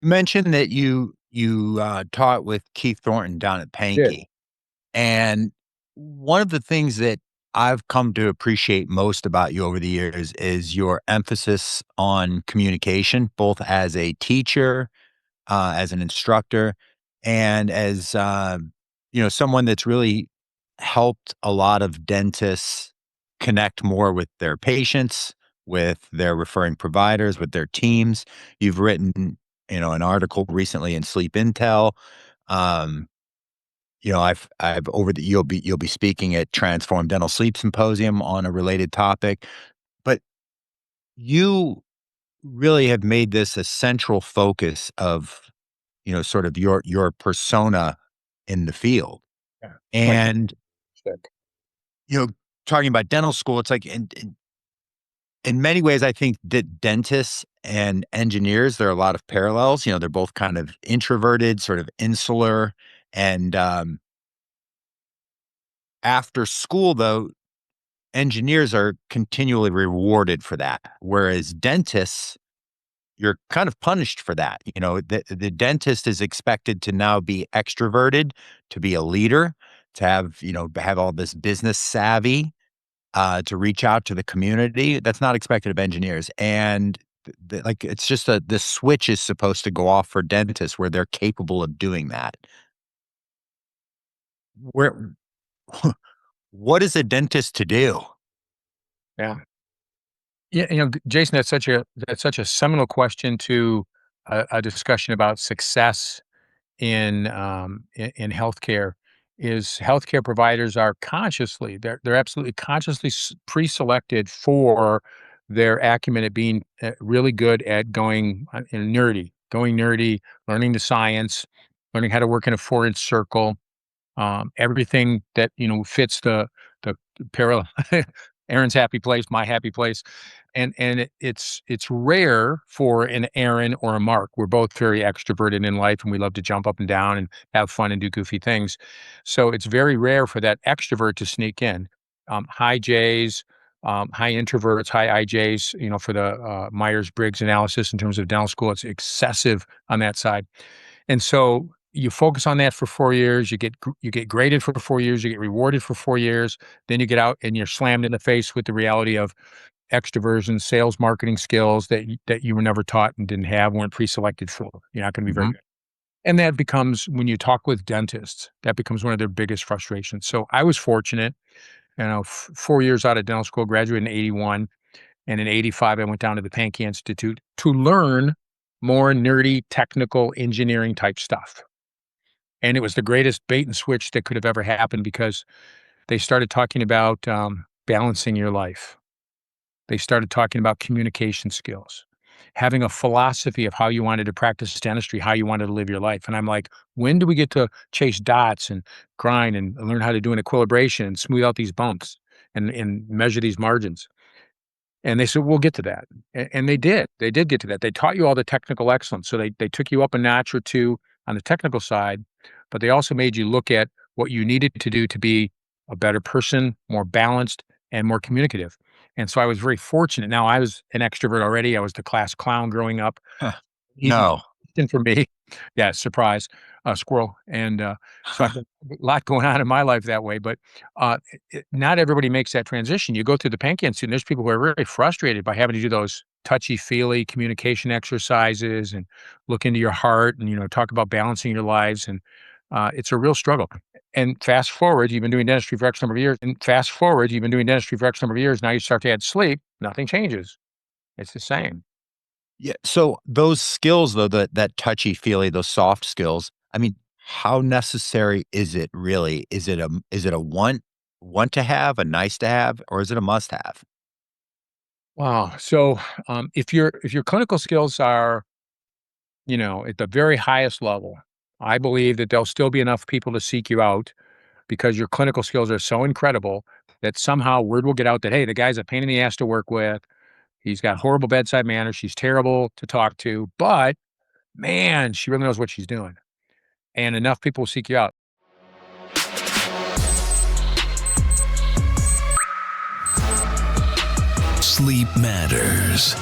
You mentioned that you taught with Keith Thornton down at Did. Pankey, and one of the things that I've come to appreciate most about you over the years is your emphasis on communication, both as a teacher, as an instructor, and as someone that's really helped a lot of dentists connect more with their patients, with their referring providers, with their teams. You've written, an article recently in Sleep Intel. Um, I've over the you'll be speaking at Transform Dental Sleep Symposium on a related topic, but you really have made this a central focus of, sort of your persona in the field. Yeah. It's my And, stick. you know, talking about dental school, it's like in many ways, I think that dentists and engineers, there are a lot of parallels. They're both kind of introverted, sort of insular. And after school, though, engineers are continually rewarded for that. Whereas dentists, you're kind of punished for that. The dentist is expected to now be extroverted, to be a leader, to have all this business savvy, to reach out to the community. That's not expected of engineers. And like, it's just the switch is supposed to go off for dentists where they're capable of doing that. Where, what is a dentist to do? Yeah. Yeah, Jason, that's such a seminal question to a discussion about success in healthcare. Is healthcare providers are they're absolutely consciously pre-selected for their acumen at being really good at going nerdy, learning the science, learning how to work in a 4-inch circle, everything that fits the parallel Aaron's happy place, my happy place, and it's rare for an Aaron or a Mark. We're both very extroverted in life, and we love to jump up and down and have fun and do goofy things. So it's very rare for that extrovert to sneak in. High J's, high introverts, high IJs. For the Myers Briggs analysis in terms of dental school, it's excessive on that side. And so you focus on that for 4 years, you get graded for 4 years, you get rewarded for 4 years, then you get out and you're slammed in the face with the reality of extroversion, sales, marketing skills that you were never taught and didn't have, weren't pre-selected for. You're not gonna be very Mhm. good. And that becomes when you talk with dentists, that becomes one of their biggest frustrations. So I was fortunate, 4 years out of dental school, graduated in '81, and in '85, I went down to the Pankey Institute to learn more nerdy, technical, engineering type stuff. And it was the greatest bait and switch that could have ever happened because they started talking about, balancing your life. They started talking about communication skills, having a philosophy of how you wanted to practice dentistry, how you wanted to live your life. And I'm like, when do we get to chase dots and grind and learn how to do an equilibration and smooth out these bumps and measure these margins? And they said, "We'll get to that." And they did. They did get to that. They taught you all the technical excellence. So they took you up a notch or 2 on the technical side, but they also made you look at what you needed to do to be a better person, more balanced, and more communicative. And so I was very fortunate. Now I was an extrovert already. I was the class clown growing up. Huh. Easy No. transition for me. Yeah, surprise, squirrel. And so I've got a lot going on in my life that way. But not everybody makes that transition. You go through the Pankey Institute, and there's people who are very frustrated by having to do those touchy-feely communication exercises and look into your heart and talk about balancing your lives. And it's a real struggle. And fast forward, you've been doing dentistry for X number of years. And fast forward, you've been doing dentistry for X number of years. Now you start to add sleep. Nothing changes. It's the same. Yeah, so those skills though, that touchy-feely, those soft skills, I mean, how necessary is it really? Is it a want to have, a nice to have, or is it a must have? Wow. So, if your clinical skills are, at the very highest level, I believe that there'll still be enough people to seek you out because your clinical skills are so incredible that somehow word will get out that, hey, the guy's a pain in the ass to work with. He's got horrible bedside manner. She's terrible to talk to, but man, she really knows what she's doing. And enough people will seek you out. Sleep matters.